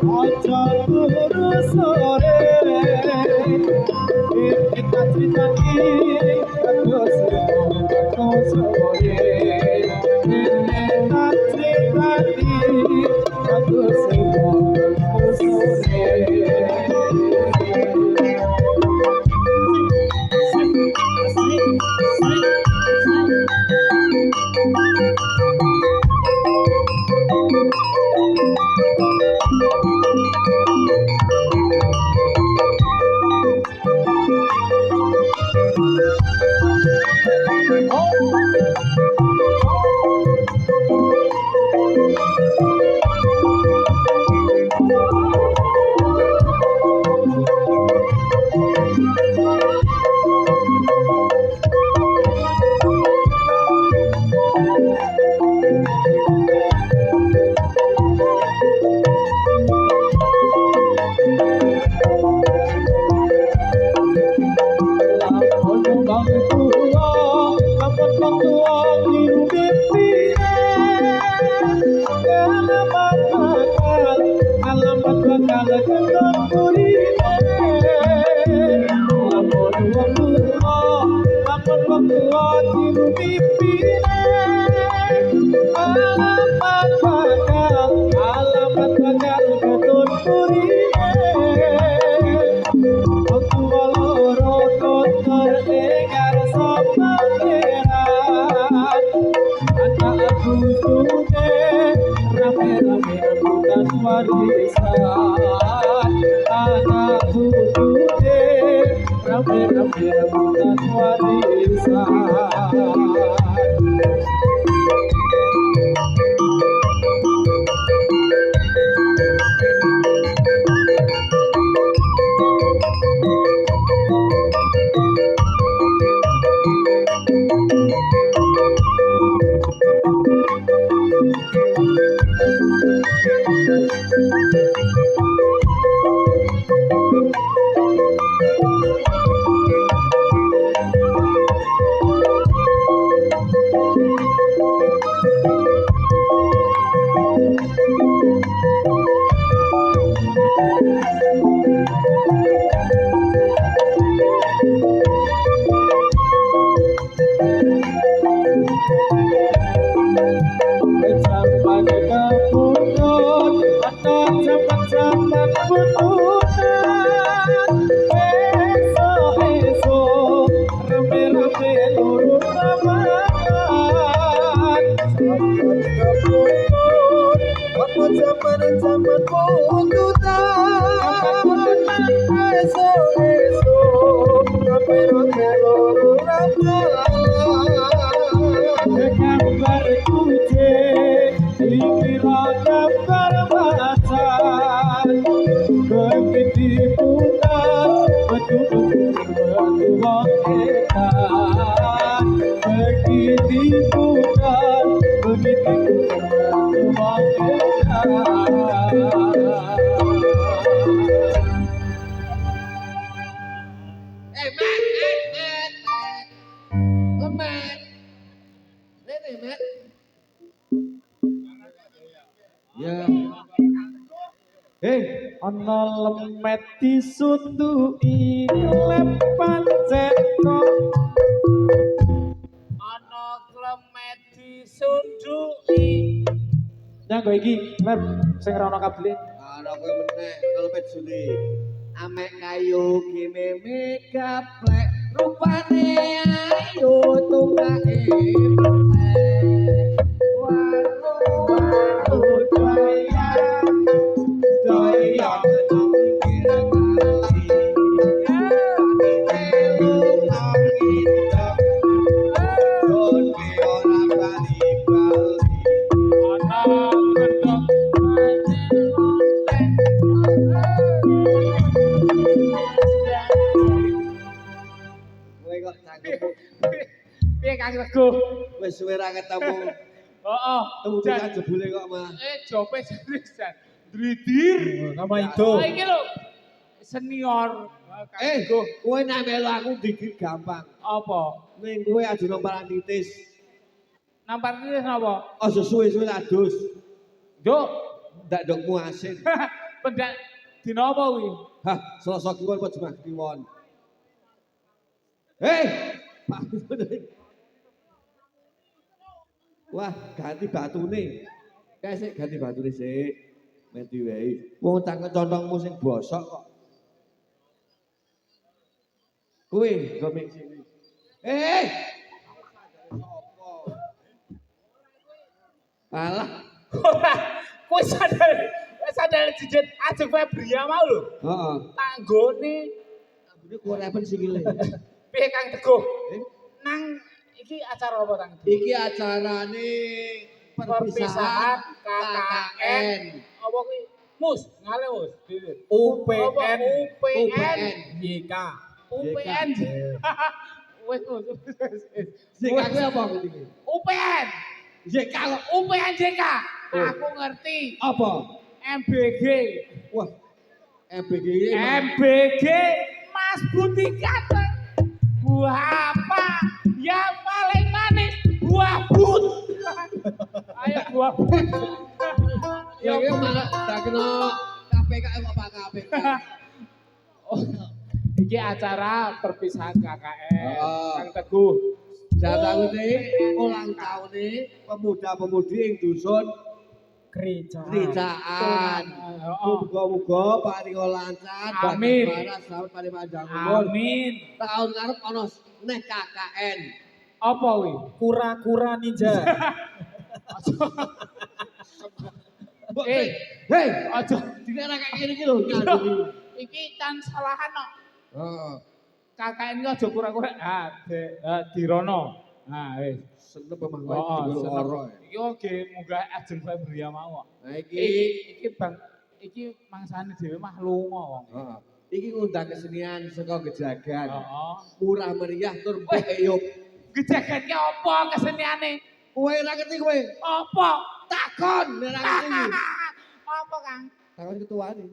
ojo turu sore kita cerita ini terus sore kita cerita ini terus sore ana lemet disundui klep pancet kok ana lemet disundui nyanggo iki klep sing ora ono kabele ana kowe meneh ana lepet sundui amek kayu kimeme gaplek rupane ayu tungake piye Kang Rego wis suwe ra ketemu heeh temu pisan jebule kok mah jope seriusan dridir nama itu iki lho senior kowe nek melu aku dikit gampang apa ning kowe aja nampar titis nampar titis napa aja suwe-suwe adus nduk ndak ndukmu asin pendak dina apa kuwi? Hah, Selasa kliwon apa Jumat kliwon? Hei! Wah, ganti batune. Kae sik ganti batune sik. Menti wae. Wong tak kecontongmu sing bosok kok. Kuwi go mik sini. Alah, Kowe sadar jejit ajeng Febria mau lho. heeh. Tak nggone Ambune korepen sikile. piye Kang Teguh? Nang iki acara apa Kang? Iki acarane Perpisahan KKN. Apa kuwi? Mus, ngale Mus. UPN. UPN. YK. UPN. Wes Mus. YK kuwi apa iki? UPN. YK kok. UPN JK. Aku ngerti. Apa? MBG. Wah. MBG ini MBG Mas Butikan. Buah apa? Yang paling manis buah but. Ayo buah but. ya iki malah tak kena KPK apa KPK. Oh, iki acara perpisahan KKN. Oh. Kang Teguh. Jatahune ulang tahune pemuda-pemudi ing dusun Kerajaan. Muga-muga paring lancar, Amin. waras selamat paling panjang umur. Amin. Tahun ngarep ana neh KKN. Apa wi? Kura-kura ninja. Hei, Aja dikira kayak gini iki lho nyanduri. iki kan salahan kok. Heeh. KKN ki aja kura-kura. Dirono. Nah, wis. Seneng pemangkuan digolong ora. Iki oke munggah ajeng Febria mau kok. Nah Iki Bang, iki mangsane dhewe mah lunga wong. heeh. Iki ngundang kesenian saka Gejagan. Heeh. Murah meriah tur eyup. Gejagan ki apa keseniane? Kowe ora ngerti kowe? Apa? Takon ora ngerti. Apa, Kang? Takon ketuane.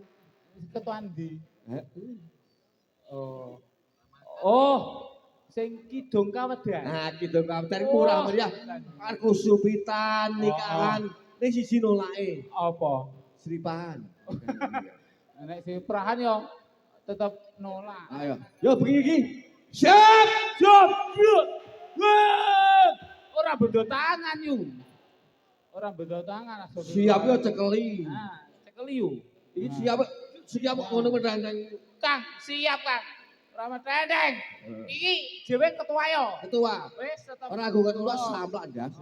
Ketua ndi? Heeh. Oh. Oh, sing kidung kawedan. Nah, kidung kawedan murah meriah. Karo supitan nikahan ning siji nolake. Apa? Sripan. Nek sing perahan yo tetep nolak. Ayo. Yo bengi iki. Siap! Siap! Ora bendo tangan yu. Ora bendo tangan asal. Siap yo cekeli. Nah, cekeli yu. Iki siap ngono menandang. Kang, siap Kang. Ora metendeng. Iki dhewe ketua yo. Ketua. Wis tetep. Ora aku ketua samplak ndas.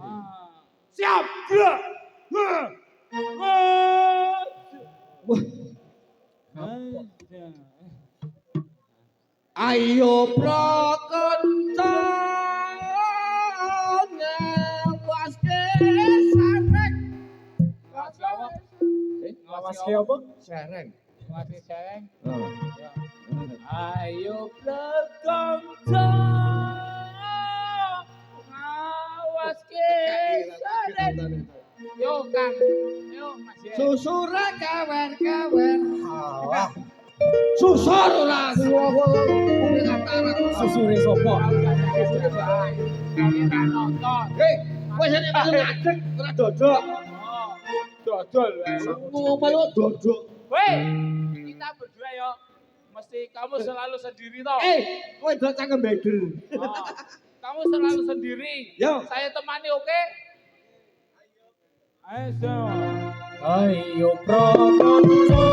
Siap! Gerak! Ayo prakanca ngawaske sareng. Ngawaske apa? Sereng. Ngawaske sereng. Heeh. Ayo prakanca ngawaske sareng. Yo Kang, yo Mas. Susura kawer-kawer. Wah, Susur ora kuwi antara susure sapa? Kalian nonton. Hei, wis nek ngadeg ora dodok. Dodol. Ngomong dodok. Weh, kita berdua yo. Mesti kamu selalu sendiri toh. Kowe ndok cangkem bedel. Kamu selalu sendiri. Yo. Saya temani oke? Ayo. Ayo prakanca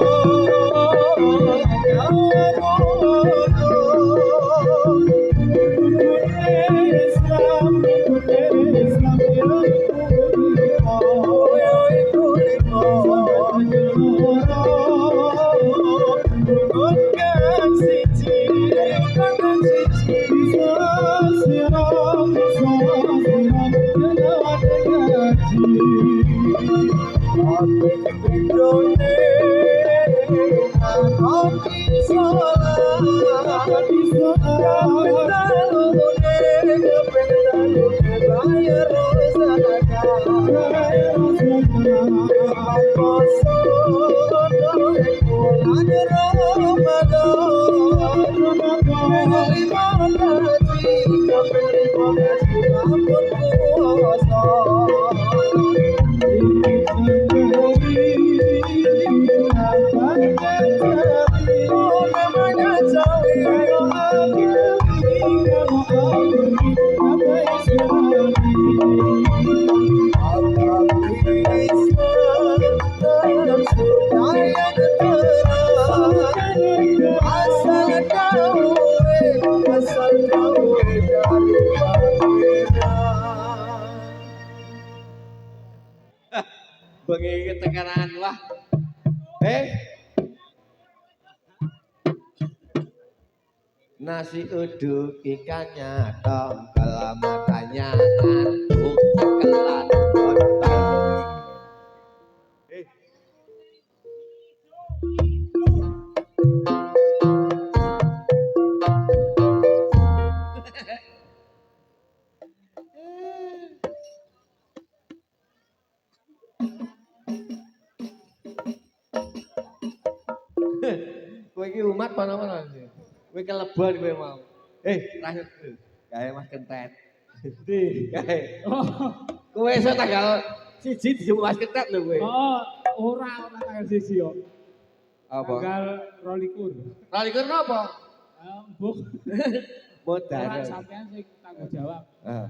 yang terang asal gawe dari pangeran. Bengi tekanan wah. Nasi uduk ikannya dongkel matanya ngantuk tekelan kontol. Kowe iki umat mana-mana sih. Kowe kelebon kowe mau. Terakhir gawe Mas Kentet. Di, gawe. Kowe iso tanggal 1 dijemput Mas Kentet lho kowe. Ora tanggal 1 yo. Apa? Tanggal 22. 22 napa? Mbok. Modal. Ora sampean sing tanggung jawab. Heeh.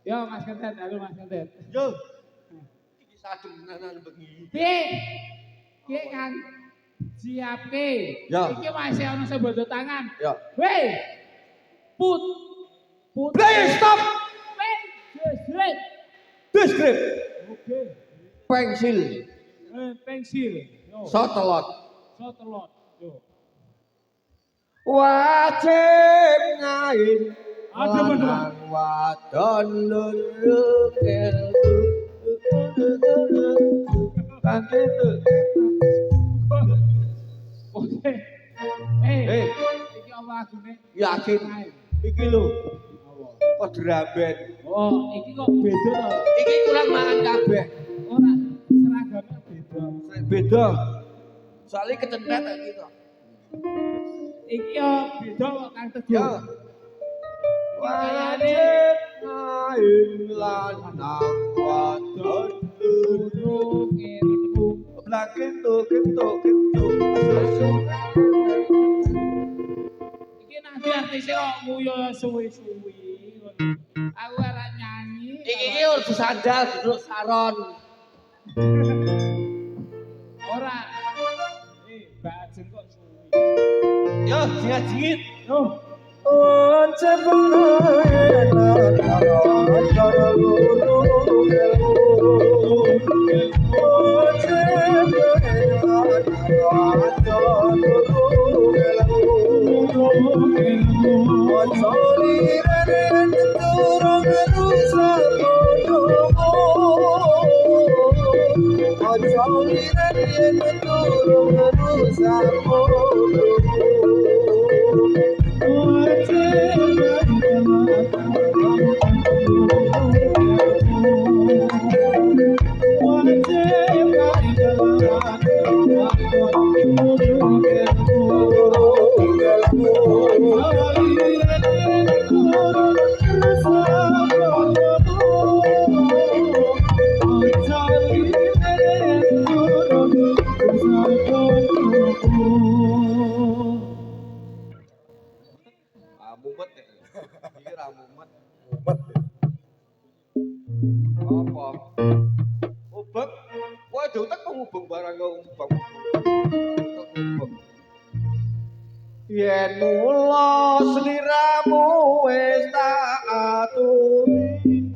Yo Mas Kentet, halo Mas Kentet. Yo. Iki sademenan bengi. Ki kan siapke. Yo. Iki masih ana sebodo tangan. Yo. Weh. Put. Play stop. Wait. Deskrip. Oke. Pensil. Pensil. Yo. Sotelot. Yo. Wajib ngain. Ada bener. Wadon lurung ilmu. Begitu. Oke. Iki apa lagune? Yakin. Iki lho. Kok dramben. Oh, iki kok beda to? Iki kurang mangan kabeh. Ora, seragamnya beda. Beda. Soalnya kecendet gitu. Iki yo beda kok Kang Tejo. Ya. Wajib ngain lanang wadon Lurung ilmu. Kentuk. Susu. Iki nanti artise kok nguyu suwi-suwi. Aku ora nyanyi. Iki urus sandal duduk saron. Ora. Mbak Ajeng kok suwi. Yo, jingit. Yo. Mumet ya. Iki ra mumet. Apa? Ubek. Kowe utek ngubeng barang kok ubeng. Yen mula sliramu wis tak aturi.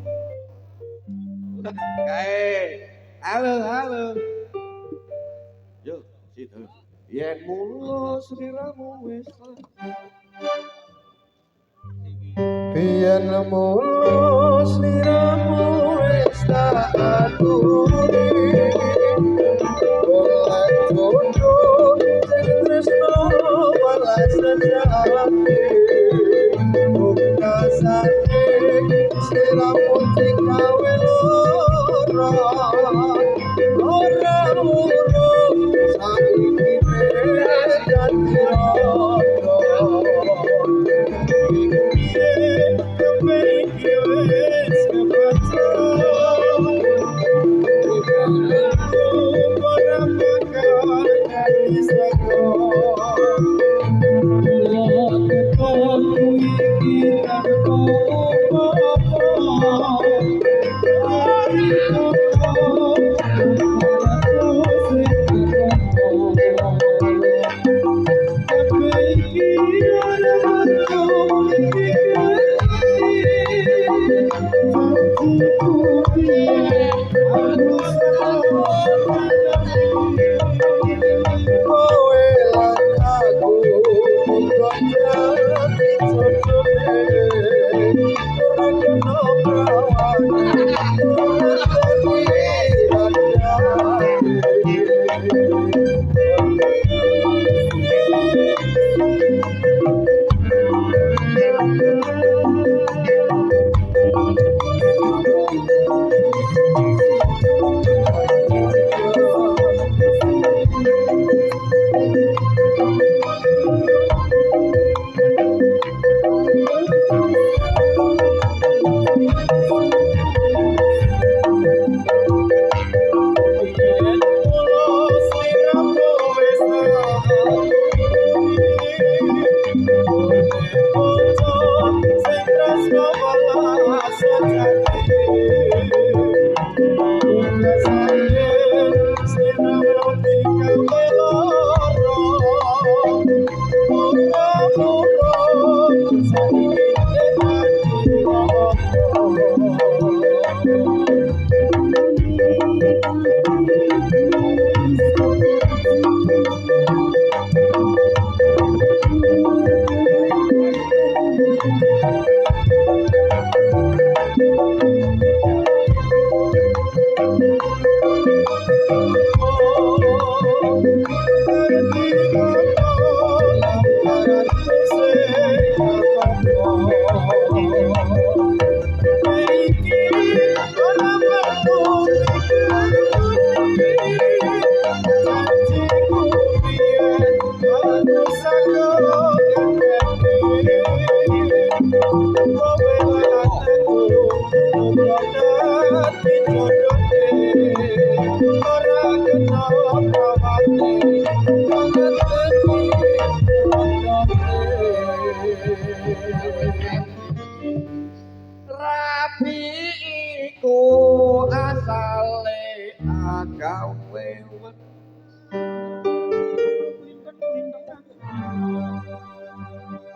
Kae. Halo. Yo, situ. Yen mula sliramu wis tak Pian mulus liramu wis tak aturi Oleh jodoh sing tresno balas sejati Bukasane sliramu sing gawe lara Ora urung saiki dadi rodo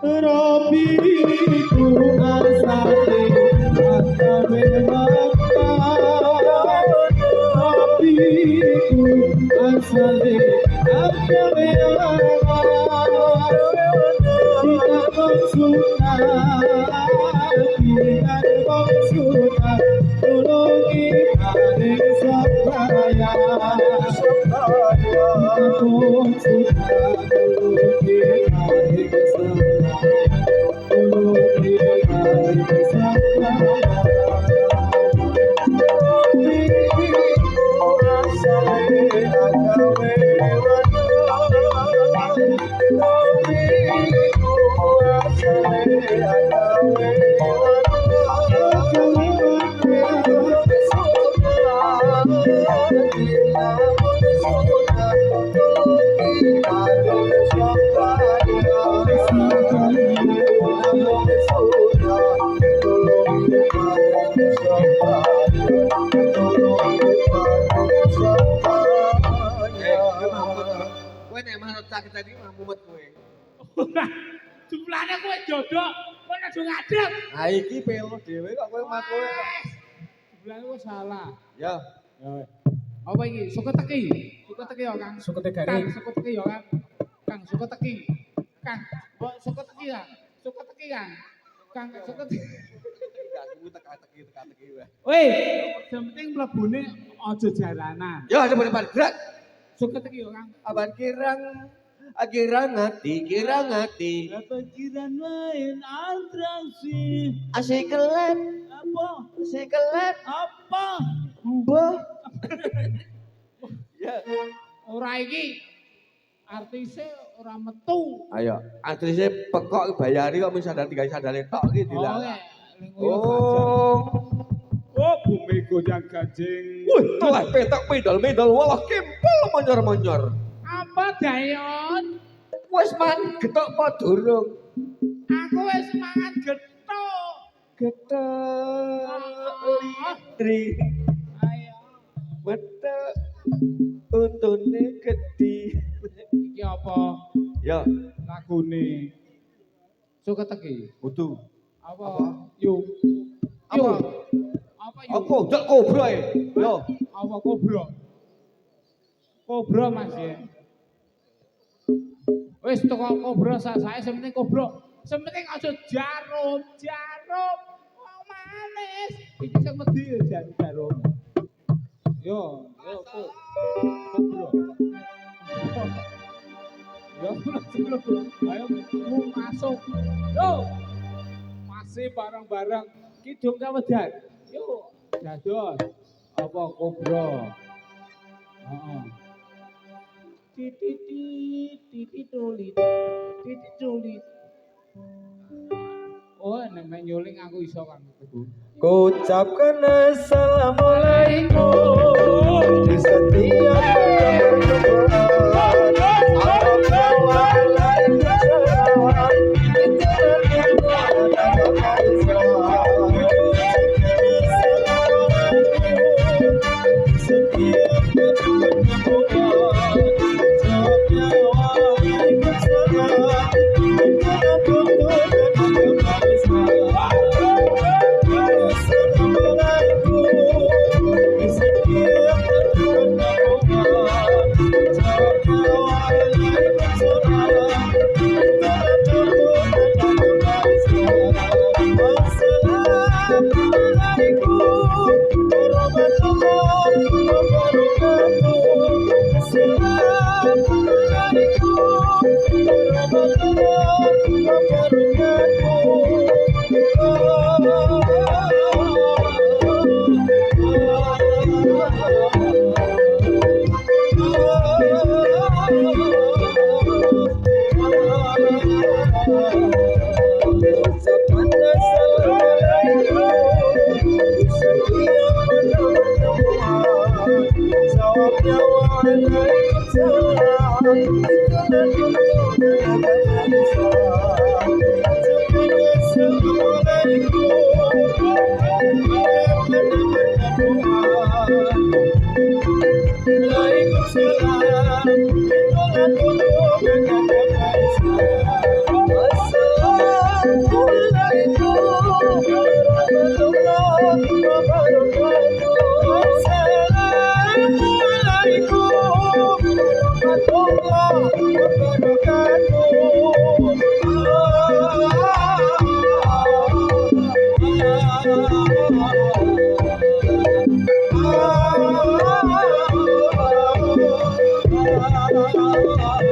Robiku asale akawe makan Robiku asale akawe makan Tidak maksudnya Tidak maksudnya Tolongi paling sabaya Tidak maksudnya Tolongi paling sabaya Kowe nek manut sakit tadi mah mumet kowe. Jumlahnya kowe jodoh, kowe aja ngadeg. Ha iki pelo dhewe kok kowe mah kowe. Jumlahnya kowe salah. Ya. Ya. Apa iki? Suku teki. Suku teki ya, Kang. Suku teki. Kang, suku teki ya, Kang. Kang, suku teki. Kang, mbok suku teki ya. Suku teki, Kang. Kang, suku teki. Enggak kuwi teka-teki wae. Woi, yang penting mlebune aja jaranan. Ya, ada pada gerak. Suka teki yo, Kang. Abang kirang ngati. Apa kiran lain atraksi? Asik kelep. Apa? Asik kelep. Apa? Mbah. Ya. Ora iki artise ora metu. Ayo, aktrise pekok bayari kok misalnya tinggal sadare tok iki dilarang. Oh, bumi goyang gajing. Wih, telah petak medal walah kempel monyor-monyor. Apa Dayon? Wes man getok apa durung? Aku wis mangan getok. Getok litri. Ayo. Metek untune gedhi. Iki apa? Ya, Lagune. Suka teki. kudu. Apa? Yuk. Apa? Apa yuk? Apa ndak kobra e? Yo. Apa kobra? Kobra Mas ya. Wis teko kobra sae sementing kobra. Sementing aja jarum. Wong manis. Iki sing wedi jarum. Yo, kobra. Yo, ayo masuk. Yo. Masih barang-barang kidung kawedan. Yo, dados apa kobra. Heeh. Titit tulit. Oh, nek nyuling aku iso kan. Kucapkan assalamualaikum di setiap Assalamualaikum.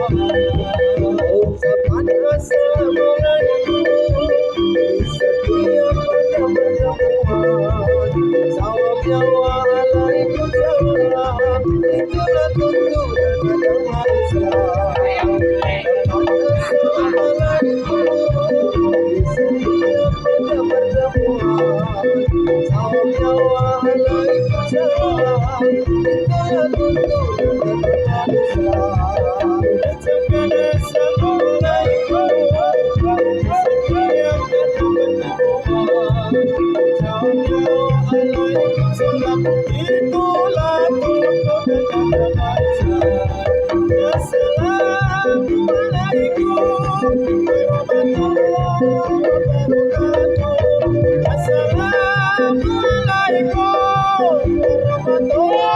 Ucapan assalamualaikum di setiap pada pertemuan. Jawabnya waalaikumsalam. Itulah tuntunan agama Islam. Assalamualaikum di setiap pada pertemuan. Jawabnya waalaikumsalam. Itulah tuntunan agama Islam. Ucapkan assalamualaikum di setiap pada pertemuan. Jawabnya waalaikumsalam. Itulah tuntunan agama Islam. Assalamualaikum warahmatullahi wabarakatuh. Assalamualaikum warahmatullahi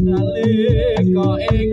Nalika ing